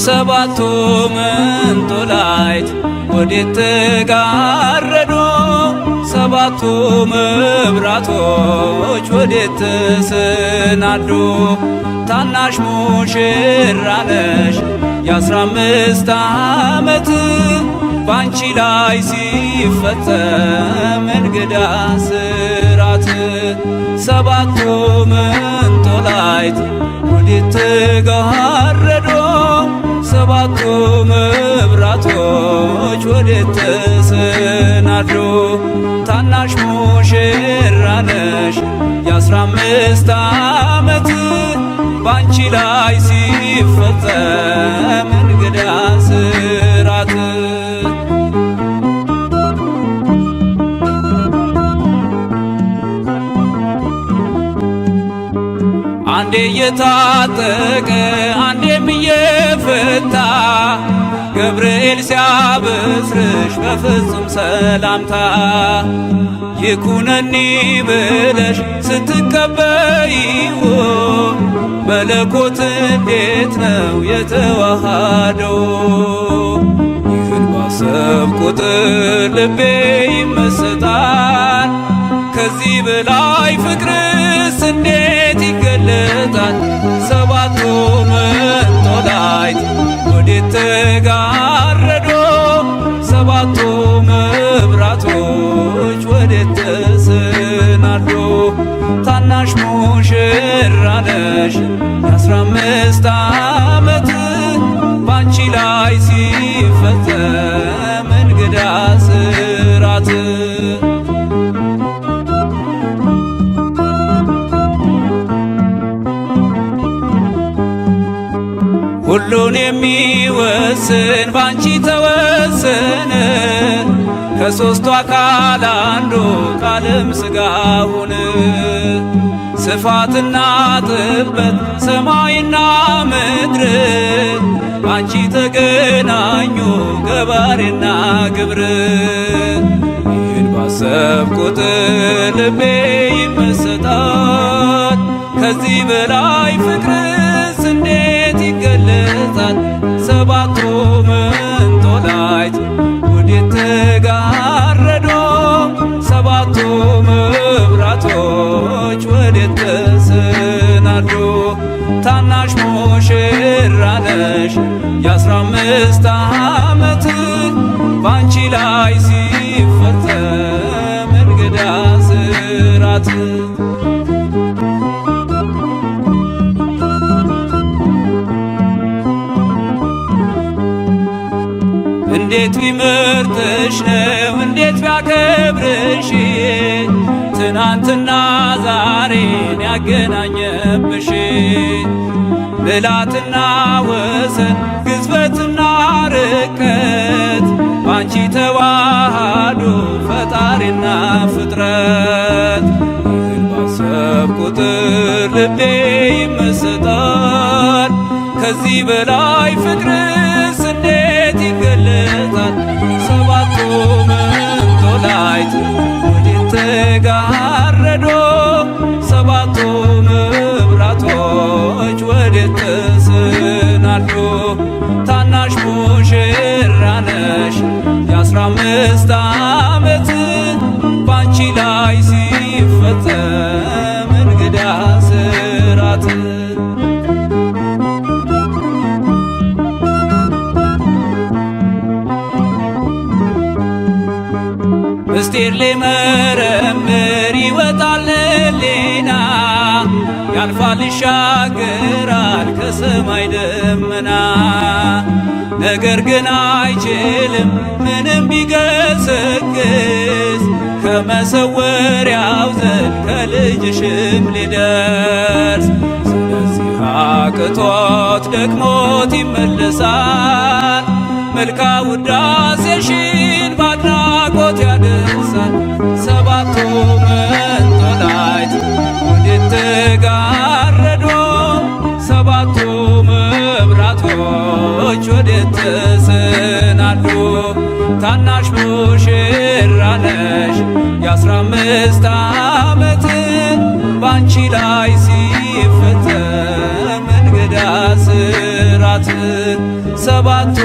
ሰባቱ መንጦላዕት ወዴት ተጋረዱ? ሰባቱ መብራቶች ወዴት ተሰናዱ? ታናሽ ሙሽራ ነሽ የ15 ዓመት ባንቺ ላይ ሲፈጸም እንግዳ ስራት። ሰባቱ መንጦላዕት ወዴት ተጋረዱ? ሰባቱ መብራቶች ወዴት ተሰናዱ? ታናሽ ሙሽራ ነሽ የ15 ዓመት ባንቺ ላይ ሲፈጸም እንግዳ ስራት። አንዴ እየታጠቀ አንዴም እየፈታ ገብርኤል ሲያበስርሽ በፍጹም ሰላምታ ይኩነኒ ብለሽ ስትቀበይው መለኮት እንዴት ነው የተዋሃደው? ይህን ባሰብ ቁጥር ልቤ ይመሰጣል። ከዚህ በላይ ፍቅርስ እንዴት ይገለጣል? ሰባቱ መንጦላዕት ወዴት ተጋረዱ? ሰባቱ መብራቶች ወዴት ተሰናዱ? ታናሽ ሙሽራ ነሽ የ15 ዓመት ባንቺ ላይ ሲፈጸም እንግዳ ስራት። ሁሉን የሚወስን ባንቺ ተወሰነ። ከሦስቱ አካል አንዱ ቃልም ሥጋ ሆነ። ስፋትና ጥበት ሰማይና ምድር ባንቺ ተገናኙ ገባሬና ግብር። ይህን ባሰብ ቁጥር ልቤ ይመሰጣል። ከዚህ በላይ ፍቅርስ እንዴት ይገለጻል? ሰባቱ መንጦላዕት ወዴት ተጋረዱ? ሰባቱ መብራቶች ወዴት ተሰናዱ? ታናሽ ሙሽራ ነሽ የ15 ዓመት ባንቺ ላይ ሲፈጸም እንግዳ ስራት። እንዴት ቢመርጥሽ ነው እንዴት ቢያከብርሽ ትናንትና ዛሬን ያገናኘብሽ። ምልዓትና ወሰን ግዝበትና ርቀት ባንቺ ተዋሃዱ ፈጣሪና ፍጥረት። ይህን ባሰብ ቁጥር ልቤ ይመሰጣል። ከዚህ በላይ ፍቅርስ እንዴት ይገለጣል? ሰባቱ መንጦላዕት ወዴት ተጋረዱ? ሰባቱ መብራቶች ወዴት ተሰናዱ? ታናሽ ሙሽራ ነሽ የ15 ዓመት ባንቺ ላይ ሲፈጸም እንግዳ ስራት። ምስጢር ሊመረምር ይወጣል ሕሊና ያልፋል ይሻገራል ከሰማይ ደመና። ነገር ግን አይችልም ምንም ቢገሰግስ ከመሰወሪያው ዘንድ ከልጅሽም ሊደርስ። ስለዚህ አቅቶት ደክሞት ይመለሳል መልካ ውዳሴሽን ባድናቆት ያደርሳል። ሰባቱ መንጦላዕት ወዴት ተጋረዱ? ሰባቱ መብራቶች ወዴት ተሰናዱ? ታናሽ ሙሽራ ነሽ የ15 ዓመት ባንቺ ላይ ሲፈጸም እንግዳ ስራት። ሰባቱ